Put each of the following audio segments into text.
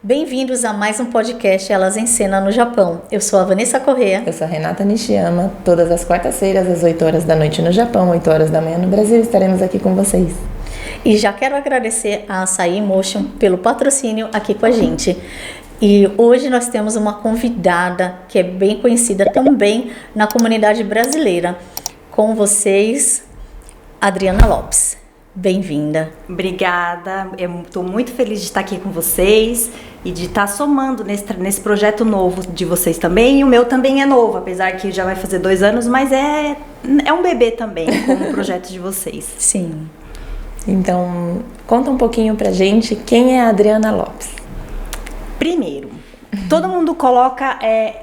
Bem-vindos a mais um podcast Elas Encenam no Japão. Eu sou a Vanessa Corrêa. Eu sou a Renata Nishiyama. Todas as quartas-feiras, às 8 horas da noite no Japão, 8 horas da manhã no Brasil, estaremos aqui com vocês. E já quero agradecer a Açaí Motion pelo patrocínio aqui com a gente. E hoje nós temos uma convidada que é bem conhecida também na comunidade brasileira. Com vocês, Adriana Lopes. Bem-vinda. Obrigada, eu estou muito feliz de estar aqui com vocês e de estar somando nesse projeto novo de vocês também. E o meu também é novo, apesar que já vai fazer 2 anos, mas é um bebê também, como o projeto de vocês. Sim. Então, conta um pouquinho pra gente quem é a Adriana Lopes. Primeiro, todo mundo coloca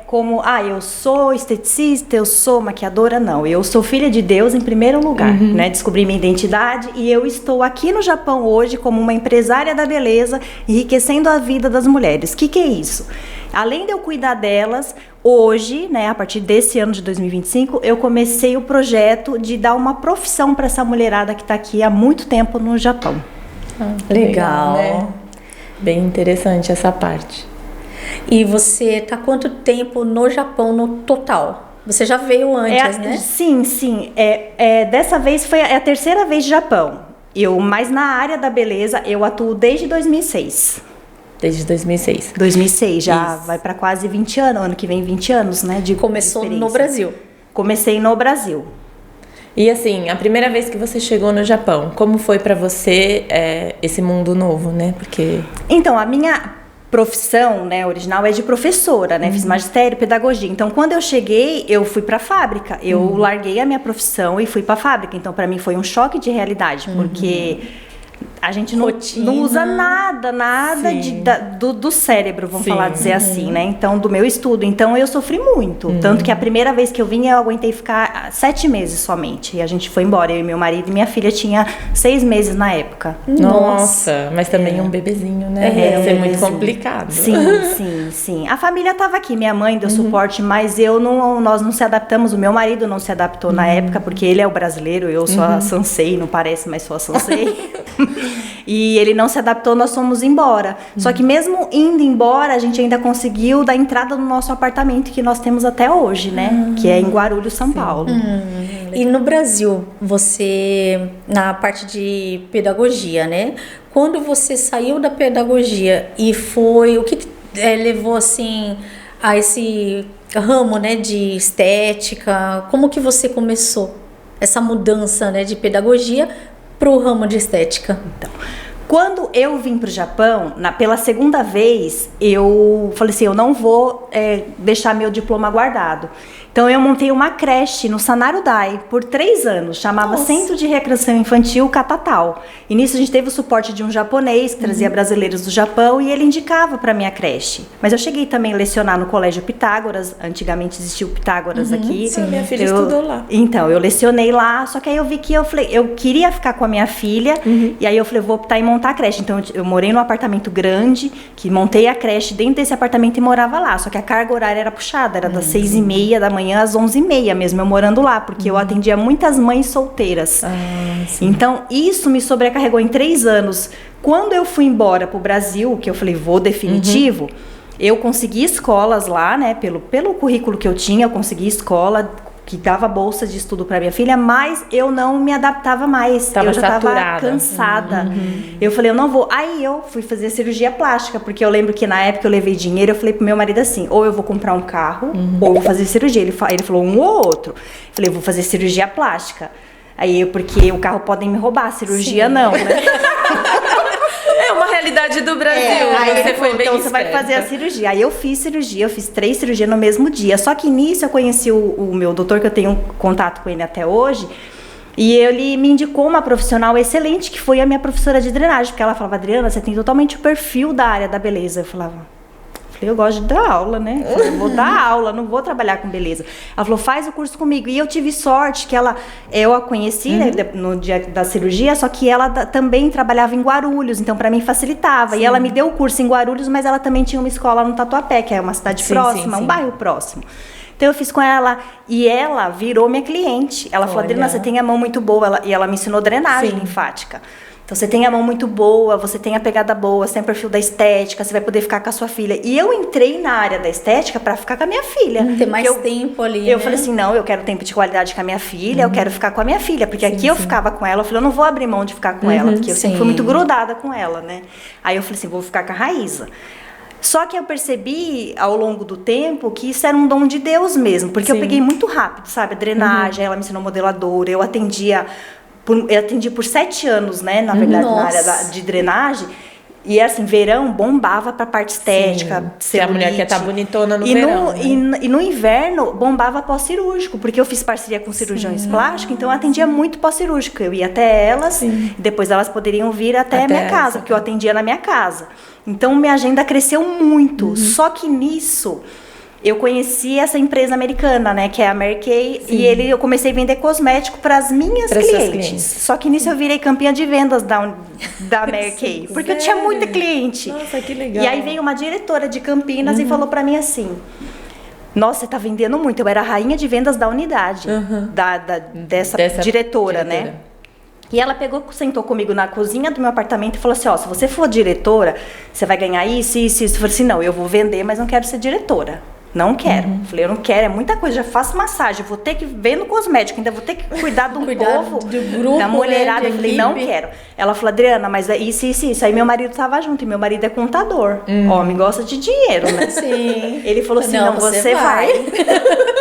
como, eu sou esteticista, eu sou maquiadora. Não, eu sou filha de Deus em primeiro lugar, né? Descobri minha identidade e eu estou aqui no Japão hoje como uma empresária da beleza, enriquecendo a vida das mulheres. O que é isso? Além de eu cuidar delas, hoje, né, a partir desse ano de 2025, eu comecei o projeto de dar uma profissão para essa mulherada que está aqui há muito tempo no Japão. Legal. Né? Bem interessante essa parte. E você tá quanto tempo no Japão no total? Você já veio antes, né? Sim. Dessa vez foi a terceira vez de Japão. Mas na área da beleza eu atuo desde 2006. Desde 2006. 2006, já vai para quase 20 anos. Ano que vem 20 anos, né? Começou no Brasil. Comecei no Brasil. E assim, a primeira vez que você chegou no Japão, como foi pra você esse mundo novo, né? Porque... Então, a minha profissão, né, original é de professora, né? Fiz magistério, pedagogia. Então, quando eu cheguei, eu fui pra fábrica. Eu larguei a minha profissão e fui pra fábrica. Então, pra mim foi um choque de realidade, porque a gente não usa nada do cérebro, vamos dizer assim, né? Então, do meu estudo. Então, eu sofri muito. Tanto que a primeira vez que eu vim, eu aguentei ficar 7 meses somente. E a gente foi embora. Eu e meu marido e minha filha tinha 6 meses na época. Nossa, mas também um bebezinho, né? Deve ser muito complicado. Sim. A família estava aqui. Minha mãe deu suporte, mas nós não se adaptamos. O meu marido não se adaptou na época, porque ele é o brasileiro. Eu sou a Sansei, não parece, mas sou a Sansei. E ele não se adaptou, nós fomos embora. Só que mesmo indo embora, a gente ainda conseguiu dar entrada no nosso apartamento que nós temos até hoje, né? Que é em Guarulhos, São Paulo. E no Brasil, você, na parte de pedagogia, né? Quando você saiu da pedagogia e foi, o que levou assim a esse ramo, né, de estética? Como que você começou essa mudança, né, de pedagogia para o ramo de estética? Então, quando eu vim para o Japão, pela segunda vez, eu falei assim, eu não vou deixar meu diploma guardado. Então, eu montei uma creche no Sanarudai por 3 anos, chamava Centro de Recreação Infantil Catatal. E nisso a gente teve o suporte de um japonês que trazia brasileiros do Japão e ele indicava para minha creche. Mas eu cheguei também a lecionar no Colégio Pitágoras, antigamente existia o Pitágoras aqui. Sim, minha filha estudou lá. Então, eu lecionei lá, só que aí eu vi que eu queria ficar com a minha filha, e aí eu falei, vou optar em montar a creche. Então, eu morei num apartamento grande, que montei a creche dentro desse apartamento e morava lá. Só que a carga horária era puxada, era das 6h30 da manhã às 11h30 mesmo, eu morando lá, porque eu atendia muitas mães solteiras. Então, isso me sobrecarregou em 3 anos. Quando eu fui embora pro Brasil, que eu falei, vou definitivo, eu consegui escolas lá, né, pelo currículo que eu tinha, eu consegui escola que dava bolsa de estudo para minha filha, mas eu não me adaptava mais. Eu já estava cansada. Eu falei, eu não vou. Aí eu fui fazer cirurgia plástica, porque eu lembro que na época eu levei dinheiro, eu falei pro meu marido assim, ou eu vou comprar um carro, ou eu vou fazer cirurgia. Ele falou um ou outro. Eu falei, eu vou fazer cirurgia plástica. Aí porque o carro podem me roubar, cirurgia não, né? É uma realidade do Brasil. Aí você foi bem então você vai fazer a cirurgia. Aí eu fiz 3 cirurgias no mesmo dia. Só que nisso eu conheci o meu doutor, que eu tenho contato com ele até hoje. E ele me indicou uma profissional excelente, que foi a minha professora de drenagem. Porque ela falava, Adriana, você tem totalmente o perfil da área da beleza. Eu falei, eu gosto de dar aula, né? Eu vou dar aula, não vou trabalhar com beleza. Ela falou, faz o curso comigo. E eu tive sorte que eu a conheci, né, no dia da cirurgia, só que ela também trabalhava em Guarulhos, então pra mim facilitava. E ela me deu o curso em Guarulhos, mas ela também tinha uma escola no Tatuapé, que é uma cidade próxima, um bairro próximo. Então eu fiz com ela e ela virou minha cliente. Ela falou, Adriana, você tem a mão muito boa. E ela me ensinou drenagem linfática. Então você tem a mão muito boa, você tem a pegada boa, você tem o perfil da estética, você vai poder ficar com a sua filha. E eu entrei na área da estética pra ficar com a minha filha. Ter mais tempo ali, Eu né? falei assim, não, eu quero tempo de qualidade com a minha filha, eu quero ficar com a minha filha. Porque aqui eu ficava com ela, eu falei, eu não vou abrir mão de ficar com ela, porque eu sempre fui muito grudada com ela, né? Aí eu falei assim, vou ficar com a Raíza. Só que eu percebi ao longo do tempo que isso era um dom de Deus mesmo, porque eu peguei muito rápido, sabe? A drenagem, ela me ensinou modeladora, eu atendi por 7 anos, né? Na verdade, na área de drenagem. E assim, verão bombava pra parte estética, que a mulher quer estar bonitona no verão. E no inverno bombava pós-cirúrgico, porque eu fiz parceria com cirurgiões plásticos, então eu atendia muito pós-cirúrgico. Eu ia até elas, e depois elas poderiam vir até a minha casa, porque eu atendia na minha casa. Então minha agenda cresceu muito. Só que nisso eu conheci essa empresa americana, né, que é a Mary Kay, e eu comecei a vender cosmético para as minhas clientes. Só que nisso eu virei campeã de vendas da Mary Kay, porque eu tinha muita cliente. Nossa, que legal. E aí veio uma diretora de Campinas e falou para mim assim: nossa, você tá vendendo muito. Eu era a rainha de vendas da unidade, dessa diretora, né? E ela sentou comigo na cozinha do meu apartamento e falou assim, ó, se você for diretora, você vai ganhar isso, isso, isso. Eu falei assim, não, eu vou vender, mas não quero ser diretora. Não quero. Falei, eu não quero, é muita coisa, já faço massagem, vou ter que vendo cosmético, ainda vou ter que cuidar do povo, do grupo, da mulherada. né, Eu falei, não quero. Ela falou, Adriana, mas é isso, isso, isso. Aí meu marido tava junto, e meu marido é contador. Homem gosta de dinheiro, né? Sim. Ele falou assim, não, você vai.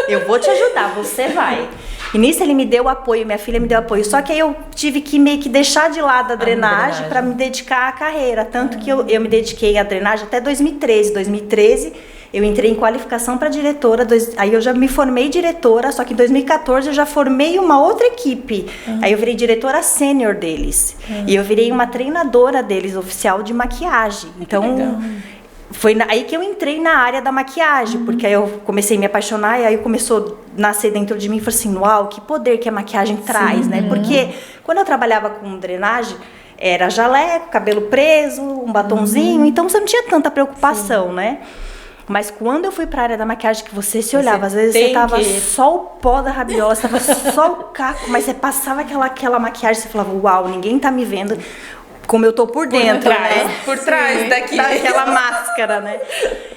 Eu vou te ajudar, você vai. E nisso ele me deu apoio, minha filha me deu apoio. Só que aí eu tive que meio que deixar de lado a drenagem para me dedicar à carreira. Tanto que eu me dediquei à drenagem até 2013. 2013 eu entrei em qualificação para diretora. Aí eu já me formei diretora, só que em 2014 eu já formei uma outra equipe. Aí eu virei diretora sênior deles. E eu virei uma treinadora deles, oficial de maquiagem. Então... Foi aí que eu entrei na área da maquiagem, porque aí eu comecei a me apaixonar e aí começou a nascer dentro de mim e falei assim, uau, que poder que a maquiagem traz, né? Porque quando eu trabalhava com drenagem, era jaleco, cabelo preso, um batonzinho, então você não tinha tanta preocupação, né? Mas quando eu fui pra área da maquiagem, que você se olhava, às vezes você tava só o pó da rabiola, você tava só o caco, mas você passava aquela maquiagem, você falava, uau, ninguém tá me vendo como eu tô por dentro, né? Por trás daqui. Daquela máscara, né?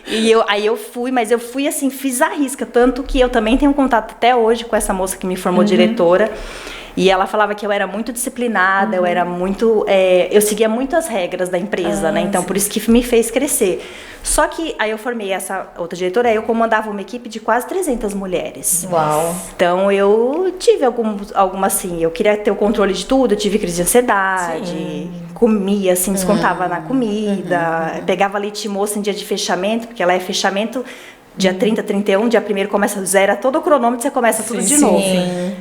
E aí eu fui, mas eu fui assim, fiz a risca, tanto que eu também tenho contato até hoje com essa moça que me formou diretora. E ela falava que eu era muito disciplinada, eu era muito... eu seguia muito as regras da empresa, né? Então, por isso que me fez crescer. Só que aí eu formei essa outra diretora, aí eu comandava uma equipe de quase 300 mulheres. Uau! Então, eu tive alguma assim, eu queria ter o controle de tudo, eu tive crise de ansiedade, comia, assim, descontava na comida, pegava leite moça em dia de fechamento, porque ela é fechamento... Dia 30, 31, dia 1º começa, zera todo o cronômetro, você começa tudo de novo.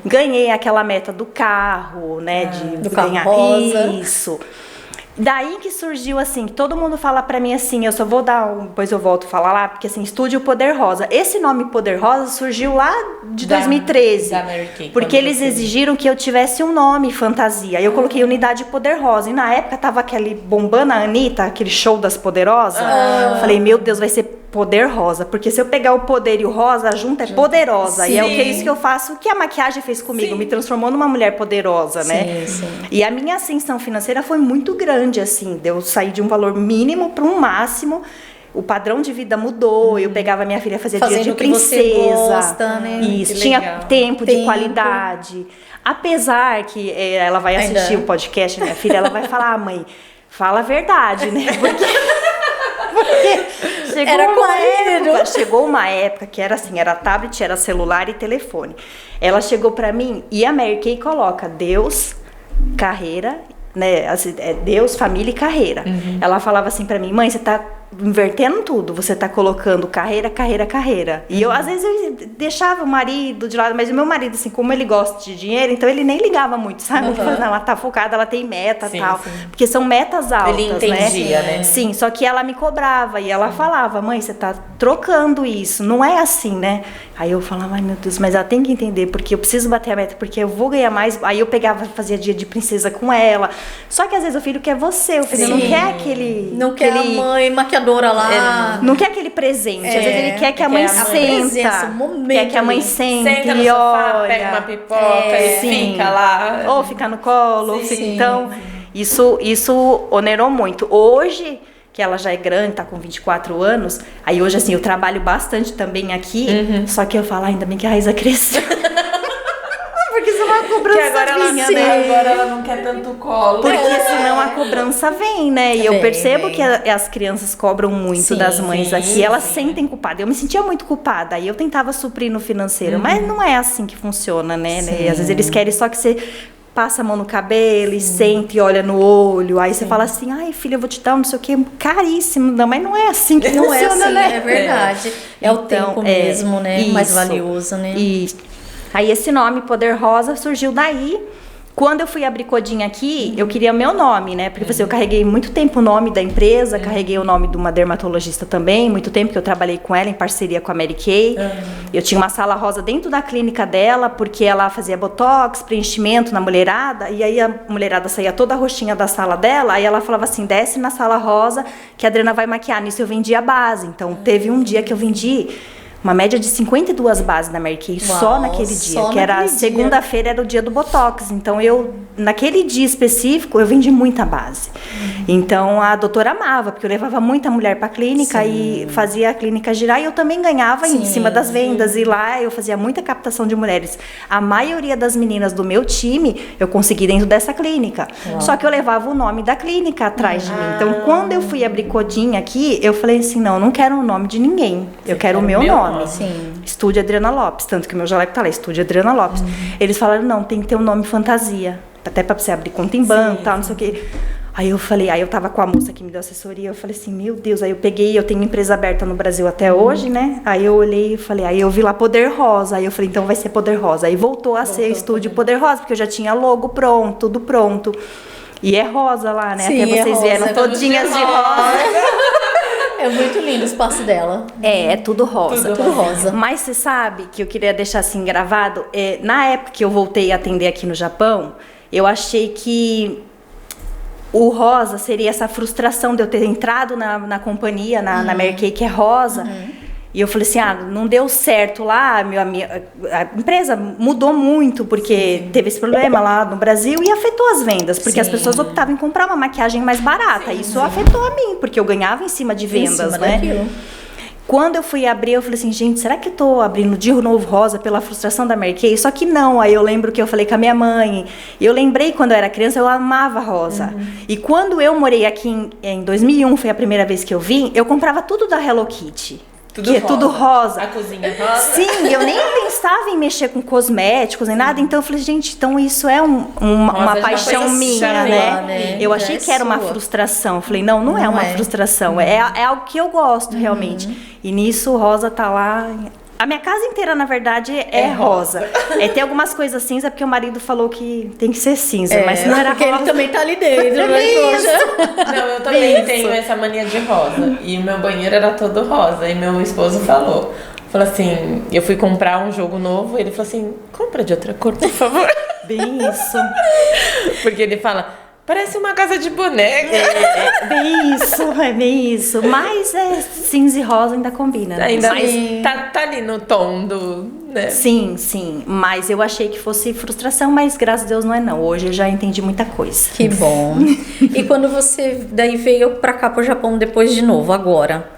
Ganhei aquela meta do carro, né? Do carro rosa. Isso. Daí que surgiu assim, todo mundo fala pra mim assim, eu só vou dar, depois eu volto a falar lá, porque assim, Estúdio Poder Rosa. Esse nome Poder Rosa surgiu lá de 2013. Da Mary Kay, porque eles exigiram que eu tivesse um nome fantasia. Aí eu coloquei Unidade Poder Rosa. E na época tava aquele bombando a Anitta, aquele show das Poderosas. Eu falei, meu Deus, vai ser Poder Rosa. Porque se eu pegar o poder e o rosa junto, é poderosa. Sim. E é o que é isso que eu faço, o que a maquiagem fez comigo. Me transformou numa mulher poderosa, né? Sim. E a minha ascensão financeira foi muito grande, assim. Eu saí de um valor mínimo para um máximo. O padrão de vida mudou. Eu pegava minha filha, fazia dia de princesa. Você gosta, né? Isso, tinha tempo de qualidade. Apesar que ela vai assistir o podcast, minha filha, ela vai falar, mãe, fala a verdade, né? Porque chegou uma época que era assim, era tablet, era celular e telefone. Ela chegou pra mim e a Mary Kay coloca Deus, carreira, né? Assim, Deus, família e carreira. Ela falava assim pra mim, mãe, você tá invertendo tudo, você tá colocando carreira, carreira, carreira. E eu, às vezes, eu deixava o marido de lado, mas o meu marido, assim, como ele gosta de dinheiro, então ele nem ligava muito, sabe? Ele falava, não, ela tá focada, ela tem meta e tal. Porque são metas altas, ele entendia, né? Sim, só que ela me cobrava e ela falava, mãe, você tá trocando isso, não é assim, né? Aí eu falava, ai meu Deus, mas ela tem que entender, porque eu preciso bater a meta, porque eu vou ganhar mais. Aí eu pegava, fazia dia de princesa com ela. Só que às vezes o filho quer você, o filho não quer aquele... Não quer a mãe maquiadora lá. Não quer aquele presente. Às vezes ele quer que a mãe senta. Quer que a mãe sente no e sofá, olha. pega uma pipoca e fica lá. Ou fica no colo. Sim. Então... Isso onerou muito. Hoje, que ela já é grande, tá com 24 anos, aí hoje, assim, eu trabalho bastante também aqui, só que eu falo, ainda bem que a Raíza cresceu. Porque senão a cobrança agora ela não quer tanto colo. Porque senão a cobrança vem, né? E eu percebo que as crianças cobram muito das mães aqui. Elas sentem culpadas. Eu me sentia muito culpada. Aí eu tentava suprir no financeiro. Mas não é assim que funciona, né? E às vezes eles querem só que você passa a mão no cabelo e sente e olha no olho. Aí você fala assim, ai filha, eu vou te dar não sei o que, caríssimo. Não, mas não é assim que funciona, é assim, né? É verdade. É o tempo mesmo, né? Mais valioso, né? Isso. Aí esse nome, Poder Rosa, surgiu daí. Quando eu fui abrir Codinha aqui, eu queria meu nome, né? Porque eu carreguei muito tempo o nome da empresa, carreguei o nome de uma dermatologista também, muito tempo que eu trabalhei com ela em parceria com a Mary Kay. Eu tinha uma sala rosa dentro da clínica dela, porque ela fazia botox, preenchimento na mulherada, e aí a mulherada saía toda roxinha da sala dela, aí ela falava assim, desce na sala rosa que a Adriana vai maquiar. Nisso eu vendia a base. Então teve um dia que eu vendi uma média de 52 bases da Mary Kay só naquele dia, que era segunda-feira, era o dia do Botox. Então naquele dia específico, eu vendi muita base. Então a doutora amava, porque eu levava muita mulher para a clínica e fazia a clínica girar, e eu também ganhava em cima das vendas. E lá eu fazia muita captação de mulheres. A maioria das meninas do meu time eu consegui dentro dessa clínica. Só que eu levava o nome da clínica atrás de mim. Então quando eu fui abrir Codinha aqui, eu falei assim, não quero o nome de ninguém. Eu quero o meu nome. Estúdio Adriana Lopes, tanto que o meu jaleco tá lá, Estúdio Adriana Lopes. Eles falaram, não, tem que ter um nome fantasia, até pra você abrir conta em banco, tal, não sei o quê. Aí eu falei, aí eu tava com a moça que me deu assessoria, eu falei assim, meu Deus, aí eu peguei, eu tenho empresa aberta no Brasil até hoje, né? Aí eu olhei e falei, aí eu vi lá Poder Rosa, aí eu falei, então vai ser Poder Rosa. Aí voltou a ser Estúdio Poder Rosa, porque eu já tinha logo pronto, tudo pronto. E é rosa lá, né? Sim, até vocês vieram todinhas de rosa. É muito lindo o espaço dela. É tudo rosa. Tudo rosa. Mas você sabe que eu queria deixar assim gravado, na época que eu voltei a atender aqui no Japão, eu achei que o rosa seria essa frustração de eu ter entrado na companhia, na Mary Kay, que é rosa. E eu falei assim, não deu certo lá, a empresa mudou muito, porque teve esse problema lá no Brasil e afetou as vendas, porque as pessoas optavam em comprar uma maquiagem mais barata. Isso afetou a mim, porque eu ganhava em cima de vendas, né? Daquilo. Quando eu fui abrir, eu falei assim, gente, será que eu tô abrindo de novo rosa pela frustração da Mary Kay? Só que não, aí eu lembro que eu falei com a minha mãe, eu lembrei quando eu era criança, eu amava rosa. E quando eu morei aqui em 2001, foi a primeira vez que eu vim, eu comprava tudo da Hello Kitty. Tudo rosa. A cozinha rosa. Sim, eu nem pensava em mexer com cosméticos nem nada. Então eu falei, gente, então isso é uma paixão minha, né? Eu achei que era uma frustração. Eu falei, não é uma frustração. É algo que eu gosto realmente. E nisso o rosa tá lá. A minha casa inteira, na verdade, é rosa. Tem algumas coisas cinza, porque o marido falou que tem que ser cinza, mas não era porque rosa. ele também tá ali dentro, né? Não, eu também tenho essa mania de rosa. E o meu banheiro era todo rosa. E meu esposo falou assim, eu fui comprar um jogo novo, ele falou assim, compra de outra cor, por favor. Bem isso. Porque ele fala, parece uma casa de boneca. Bem isso. Mas cinza e rosa ainda combina, né? Mas tá ali no tom do... Né? Sim. Mas eu achei que fosse frustração, mas graças a Deus não é não. Hoje eu já entendi muita coisa. Que bom. E quando você daí veio pra cá, pro Japão, depois de novo, agora...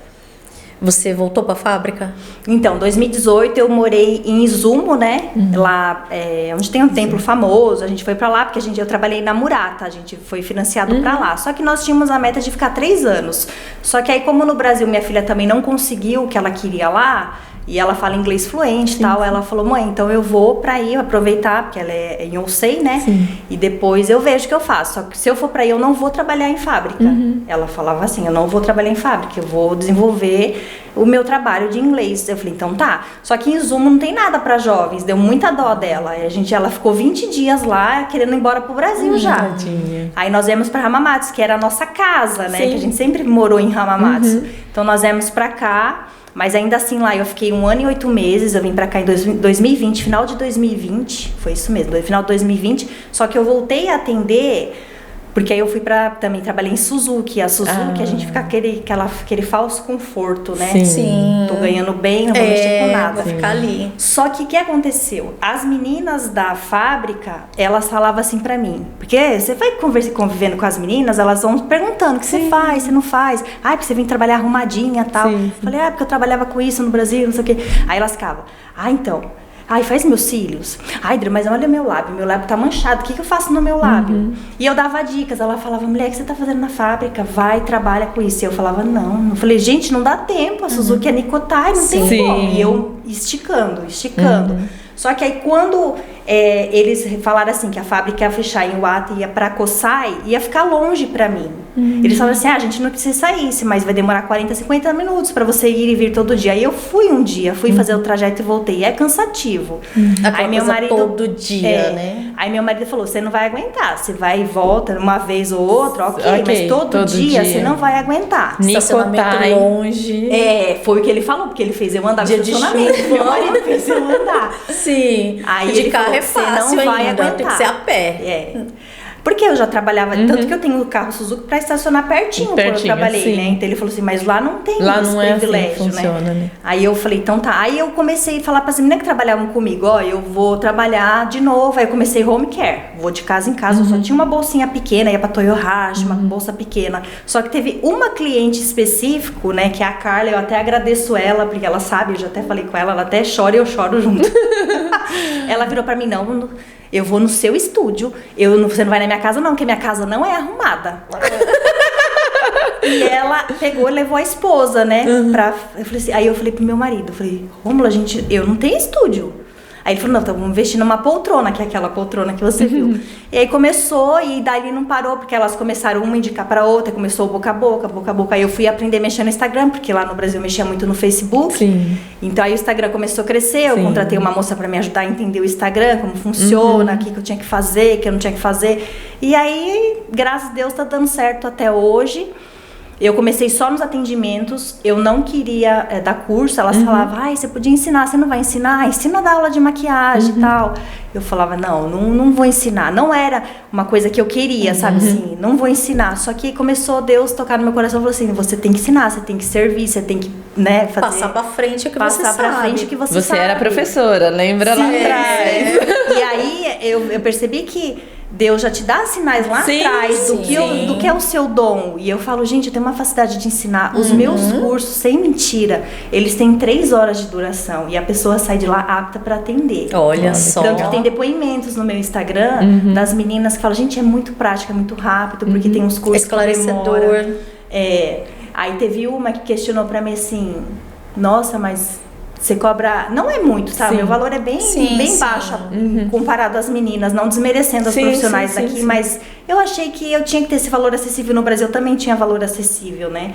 Você voltou para a fábrica? Então, 2018 eu morei em Izumo, né? Lá onde tem um templo famoso. A gente foi para lá porque eu trabalhei na Murata. A gente foi financiado para lá. Só que nós tínhamos a meta de ficar 3 anos. Só que aí, como no Brasil minha filha também não conseguiu o que ela queria lá, e ela fala inglês fluente e tal, ela falou, mãe, então eu vou pra ir aproveitar, porque ela é em Yonsei, né? E depois eu vejo o que eu faço. Só que se eu for pra ir, eu não vou trabalhar em fábrica. Ela falava assim, eu não vou trabalhar em fábrica, eu vou desenvolver o meu trabalho de inglês. Eu falei, então tá. Só que em Izumo não tem nada pra jovens, deu muita dó dela. Ela ficou 20 dias lá, querendo ir embora pro Brasil já. Tadinha. Aí nós viemos pra Hamamatsu, que era a nossa casa, né? Que a gente sempre morou em Hamamatsu. Então nós viemos pra cá. Mas ainda assim lá eu fiquei 1 ano e 8 meses, eu vim pra cá em 2020, final de 2020, foi isso mesmo, final de 2020, só que eu voltei a atender Porque aí eu fui também trabalhei em Suzuki. A Suzuki, a gente fica aquele falso conforto, né? Sim. Tô ganhando bem, não vou mexer com nada. Vai ficar ali. Só que o que aconteceu? As meninas da fábrica, elas falavam assim pra mim, porque você vai convivendo com as meninas, elas vão perguntando o que você faz, você não faz. Porque você vem trabalhar arrumadinha e tal. Falei, porque eu trabalhava com isso no Brasil, não sei o quê. Aí elas ficavam, então... faz meus cílios. Dri, mas olha meu lábio tá manchado, o que eu faço no meu lábio? E eu dava dicas, ela falava, mulher, o que você tá fazendo na fábrica? Vai, trabalha com isso. E eu falava, não. Eu falei, gente, não dá tempo, a Suzuki é Nicotai, não tem como. E eu esticando. Só que aí quando eles falaram assim, que a fábrica ia fechar em Iwata e ia pra Kosai, ia ficar longe pra mim. Eles falaram assim, a gente não precisa sair, mas vai demorar 40, 50 minutos pra você ir e vir todo dia. Aí eu fui um dia, fazer o trajeto e voltei. É cansativo. Aí meu marido todo dia, né? Aí meu marido falou, você não vai aguentar, você vai e volta uma vez ou outra, ok, mas todo dia você não vai aguentar. Estacionamento longe. Foi o que ele falou, porque ele fez eu andar no estacionamento. Meu marido fez eu andar. Sim. Aí de ele carro falou, é fácil, você não vai ainda, aguentar. tem que ser a pé. Porque eu já trabalhava, tanto que eu tenho o carro Suzuki pra estacionar pertinho quando eu trabalhei, né? Então ele falou assim, mas lá não tem lá esse não é privilégio, assim que funciona, né? Aí eu falei, então tá. Aí eu comecei a falar para as meninas que trabalhavam comigo, eu vou trabalhar de novo. Aí eu comecei home care, vou de casa em casa. Eu só tinha uma bolsinha pequena, ia pra Toyohashi, uma bolsa pequena. Só que teve uma cliente específico, né, que é a Carla, eu até agradeço ela, porque ela sabe, eu já até falei com ela até chora e eu choro junto. Ela virou pra mim, não, eu vou no seu estúdio, você não vai na minha casa não, porque minha casa não é arrumada. E ela pegou e levou a esposa, né? Aí eu falei pro meu marido, Rômulo, eu não tenho estúdio. Aí ele falou, não, então vamos investir numa poltrona, que é aquela poltrona que você viu. E aí começou, e daí não parou, porque elas começaram uma a indicar pra outra, começou boca a boca. Aí eu fui aprender a mexer no Instagram, porque lá no Brasil eu mexia muito no Facebook. Sim. Então aí o Instagram começou a crescer, eu contratei uma moça pra me ajudar a entender o Instagram, como funciona, o que eu tinha que fazer, o que eu não tinha que fazer. E aí, graças a Deus, tá dando certo até hoje. Eu comecei só nos atendimentos, eu não queria dar curso, elas falavam, você podia ensinar, você não vai ensinar? Ensina a dar aula de maquiagem e tal. Eu falava, não vou ensinar. Não era uma coisa que eu queria, sabe assim, não vou ensinar. Só que começou Deus tocar no meu coração e falou assim, você tem que ensinar, você tem que servir, você tem que, né, fazer... Passar pra frente o que você sabe. Passar pra frente o que você sabe. Você era professora, lembra lá atrás. E aí eu percebi que Deus já te dá sinais lá atrás do que é o seu dom. E eu falo, gente, eu tenho uma facilidade de ensinar. Os meus cursos, sem mentira, eles têm 3 horas de duração. E a pessoa sai de lá apta pra atender. Olha só. Tanto que tem depoimentos no meu Instagram das meninas que falam, gente, é muito prático, é muito rápido, porque tem uns cursos esclarecedor. Aí teve uma que questionou pra mim assim, nossa, mas... Você cobra... Não é muito, sabe? Meu valor é bem baixo comparado às meninas, não desmerecendo as profissionais daqui, mas eu achei que eu tinha que ter esse valor acessível. No Brasil também tinha valor acessível, né?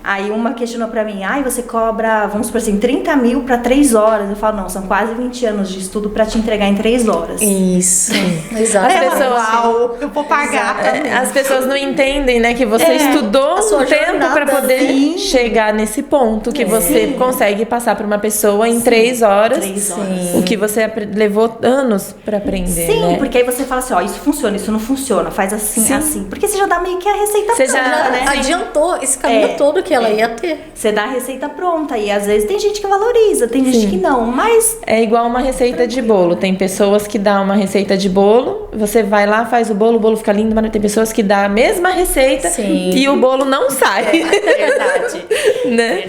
Aí uma questionou pra mim, você cobra, vamos supor assim, 30 mil pra 3 horas. Eu falo, não, são quase 20 anos de estudo pra te entregar em 3 horas. Isso, exato. Eu vou pagar. As pessoas não entendem, né, que você estudou um tempo pra poder chegar nesse ponto, que você consegue passar pra uma pessoa em 3 horas. 3 horas. O que você levou anos pra aprender, né? Porque aí você fala assim, isso funciona, isso não funciona, faz assim, assim. Porque você já dá meio que a receita pronta, né? Adiantou esse caminho todo que ela ia ter. Você dá a receita pronta e às vezes tem gente que valoriza, tem gente que não, mas... É igual uma receita de bolo. Tem pessoas que dão uma receita de bolo, você vai lá, faz o bolo fica lindo, mas tem pessoas que dão a mesma receita e o bolo não sai. Verdade. Né?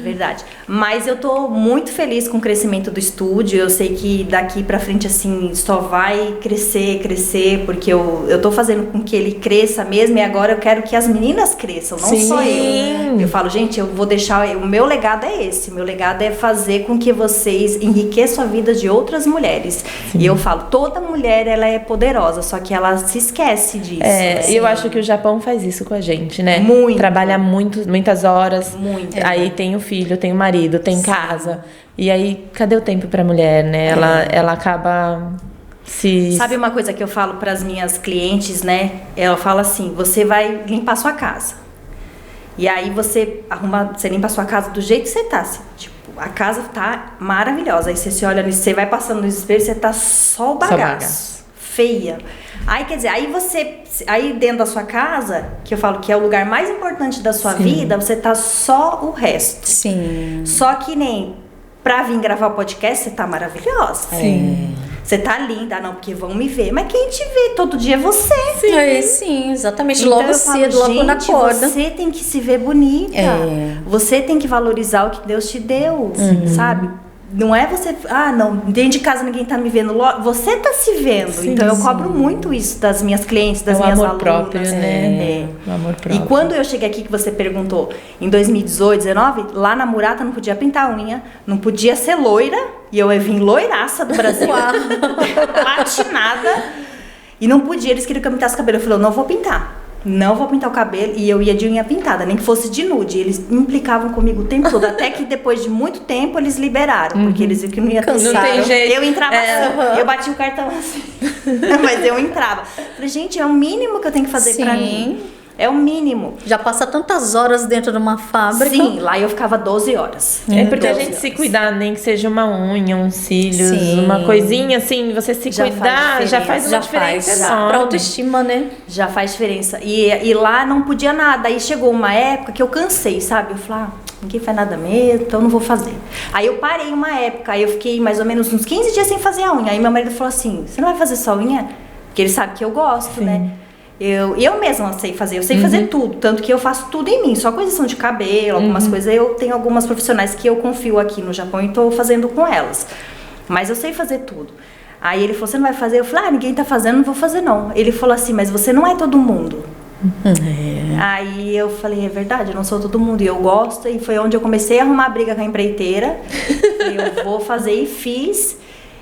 Verdade. Mas eu tô muito feliz com o crescimento do estúdio. Eu sei que daqui pra frente, assim, só vai crescer, porque eu tô fazendo com que ele cresça mesmo, e agora eu quero que as meninas cresçam, não só eu. Eu falo, gente, eu vou deixar... O meu legado é esse. Meu legado é fazer com que vocês enriqueçam a vida de outras mulheres. E eu falo, toda mulher, ela é poderosa, só que ela se esquece disso. E eu acho que o Japão faz isso com a gente, né? Muito. Trabalha muitas horas. Muito. Aí tem o filho, tem o marido, tem casa. E aí, cadê o tempo pra mulher, né? Ela acaba se... Sabe uma coisa que eu falo pras minhas clientes, né? Ela fala assim, você vai limpar sua casa. E aí você limpa a sua casa do jeito que você tá, assim, tipo, a casa tá maravilhosa. Aí você se olha, você vai passando no espelho, você tá só o bagaço. Feia. Aí, quer dizer, aí dentro da sua casa, que eu falo que é o lugar mais importante da sua vida, você tá só o resto. Sim. Só que nem pra vir gravar o podcast, você tá maravilhosa. Sim. Você tá linda, não, porque vão me ver. Mas quem te vê todo dia é você. Sim, exatamente. Então, Logo eu falo, cedo, logo quando gente, acorda. você tem que se ver bonita. Você tem que valorizar o que Deus te deu, sabe? Não é você, não, dentro de casa ninguém tá me vendo. Você tá se vendo. Sim, então eu cobro muito isso das minhas clientes, das minhas alunas. O amor próprio, né? O amor próprio. E quando eu cheguei aqui, que você perguntou, em 2018, 2019, lá na Murata não podia pintar unha, não podia ser loira, e eu vim loiraça do Brasil, platinada, e não podia, eles queriam que eu pintasse o cabelo. Eu falei, eu não vou pintar. Não vou pintar o cabelo, e eu ia de unha pintada, nem que fosse de nude. Eles implicavam comigo o tempo todo, até que depois de muito tempo eles liberaram, porque eles viram que não ia ter Não tem jeito. Eu entrava assim, eu bati o cartão assim, mas eu entrava. Falei, gente, é o mínimo que eu tenho que fazer pra mim. É o mínimo. Já passa tantas horas dentro de uma fábrica. Sim, lá eu ficava 12 horas. É porque a 12 gente se horas. cuidar, nem que seja uma unha, uns cílios, Sim. uma coisinha assim, você se Já cuidar, faz já faz uma diferença. diferença Já. enorme. Pra autoestima, né? Já faz diferença. E lá não podia nada. Aí chegou uma época que eu cansei, sabe? Eu falei, ninguém faz nada mesmo, então eu não vou fazer. Aí eu parei uma época, aí eu fiquei mais ou menos uns 15 dias sem fazer a unha. Aí meu marido falou assim, você não vai fazer só unha? Porque ele sabe que eu gosto, né? Eu mesma sei fazer, eu sei fazer tudo, tanto que eu faço tudo em mim, só correção de cabelo, algumas coisas, eu tenho algumas profissionais que eu confio aqui no Japão e tô fazendo com elas, mas eu sei fazer tudo. Aí ele falou, você não vai fazer? Eu falei, ninguém tá fazendo, não vou fazer não. Ele falou assim, mas você não é todo mundo. Aí eu falei, é verdade, eu não sou todo mundo, e eu gosto, e foi onde eu comecei a arrumar briga com a empreiteira, eu vou fazer e fiz.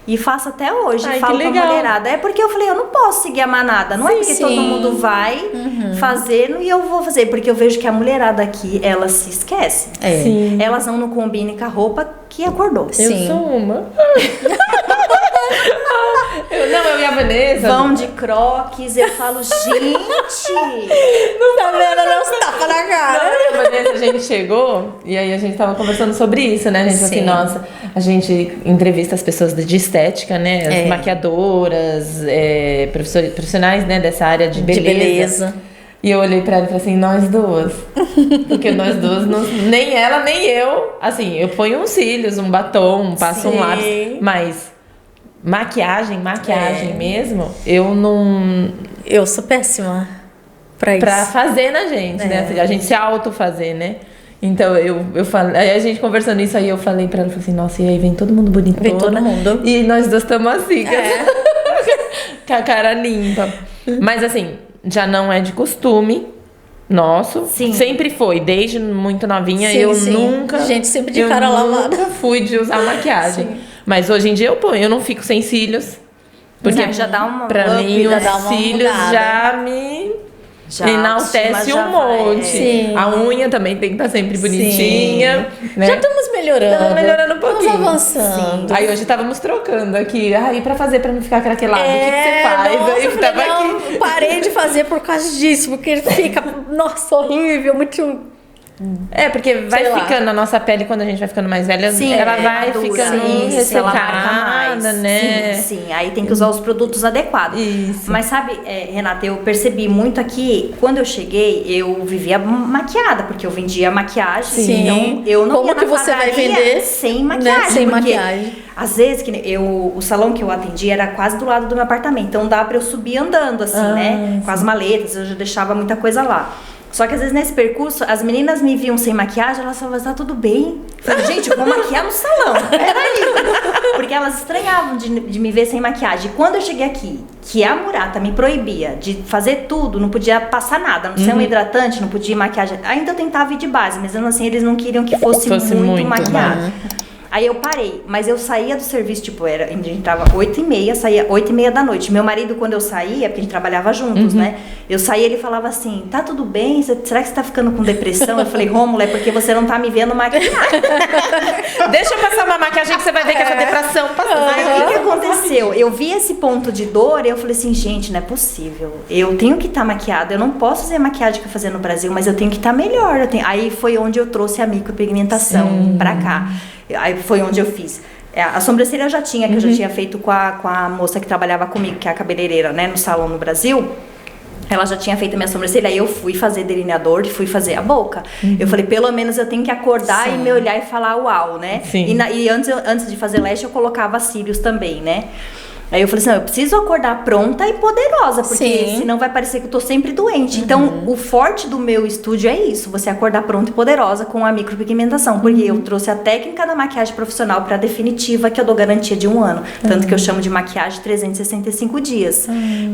E faço até hoje, falo com a mulherada. É porque eu falei, eu não posso seguir a manada. Não é porque todo mundo vai fazer e eu vou fazer. Porque eu vejo que a mulherada aqui, ela se esquece. Sim. Elas não combinem com a roupa que acordou. Eu sou uma. Eu e a Vanessa. Vão de croques, eu falo, gente. Não tá vendo, não se tapa na cara. A Vanessa, a gente chegou e aí a gente tava conversando sobre isso, né? A gente falou assim, nossa, a gente entrevista as pessoas de estética, né? As maquiadoras, profissionais, né? Dessa área de beleza. E eu olhei pra ela e falei assim, nós duas. Porque nós duas, nem ela, nem eu. Assim, eu ponho uns cílios, um batom, passo um lápis, mas maquiagem mesmo, eu não... Eu sou péssima pra isso. Pra fazer na gente, né? A gente se autofazer, né? Então, eu falei... Aí a gente conversando isso, aí eu falei pra ela, falei assim, nossa, e aí vem todo mundo bonitona. Vem todo mundo. E nós duas estamos assim, com a cara limpa. Mas assim, já não é de costume nosso. Sim. Sempre foi, desde muito novinha, Sim, eu sim. nunca... Gente sempre de cara lavada. Eu nunca fui de usar maquiagem. Mas hoje em dia eu ponho, eu não fico sem cílios. Porque Já dá uma pra up, mim já os dá uma cílios mudada. já me Já enaltece já um vai, monte. Sim. A unha também tem que estar sempre bonitinha. Né? Já estamos melhorando. Estamos melhorando um pouquinho. Estamos avançando. Aí hoje estávamos trocando aqui. E pra fazer, pra não ficar craquelado, o que você faz? Nossa, Aí eu eu tava falei, não, aqui. parei de fazer por causa disso, porque fica, nossa, horrível, muito... É, porque vai Sei lá. ficando a nossa pele, quando a gente vai ficando mais velha, Sim, ela vai madura, ficando isso, ela marca mais. ressecada, né? Sim, aí tem que usar os produtos adequados. Isso. Mas sabe, Renata, eu percebi muito aqui, quando eu cheguei, eu vivia maquiada, porque eu vendia maquiagem. Sim. Então eu não Como ia na que você vai padaria vender, sem né, maquiagem. sem porque maquiagem. Às vezes, o salão que eu atendi era quase do lado do meu apartamento, então dá pra eu subir andando, assim, né? Com as maletas, eu já deixava muita coisa lá. Só que às vezes nesse percurso, as meninas me viam sem maquiagem, elas falavam, tá tudo bem? Eu falei, gente, eu vou maquiar no salão, peraí. Porque elas estranhavam de me ver sem maquiagem. E quando eu cheguei aqui, que a Murata me proibia de fazer tudo, não podia passar nada, não ser um hidratante, não podia ir maquiagem. Ainda eu tentava ir de base, mas mesmo assim eles não queriam que fosse muito maquiada. Aí eu parei, mas eu saía do serviço, tipo, a gente entrava 8h30, saía 8h30 da noite. Meu marido, quando eu saía, porque a gente trabalhava juntos, né? Eu saía, ele falava assim, tá tudo bem? Será que você tá ficando com depressão? Eu falei, Rômulo, é porque você não tá me vendo maquiar. Deixa eu passar uma maquiagem que você vai ver que essa depressão passou. Aí o que aconteceu? Eu vi esse ponto de dor e eu falei assim, gente, não é possível. Eu tenho que estar maquiada, eu não posso fazer a maquiagem que eu fazia no Brasil, mas eu tenho que estar melhor. Aí foi onde eu trouxe a micropigmentação pra cá. Aí foi onde eu fiz. A sobrancelha eu já tinha, que eu já tinha feito com a moça que trabalhava comigo, que é a cabeleireira, né, no salão no Brasil. Ela já tinha feito a minha sobrancelha, aí eu fui fazer delineador e fui fazer a boca. Eu falei, pelo menos eu tenho que acordar e me olhar e falar uau, né? E antes de fazer lash, eu colocava cílios também, né? Aí eu falei assim, não, eu preciso acordar pronta e poderosa, porque senão vai parecer que eu tô sempre doente. Então, o forte do meu estúdio é isso, você acordar pronta e poderosa com a micropigmentação, porque eu trouxe a técnica da maquiagem profissional pra definitiva, que eu dou garantia de 1 ano. Tanto que eu chamo de maquiagem 365 dias.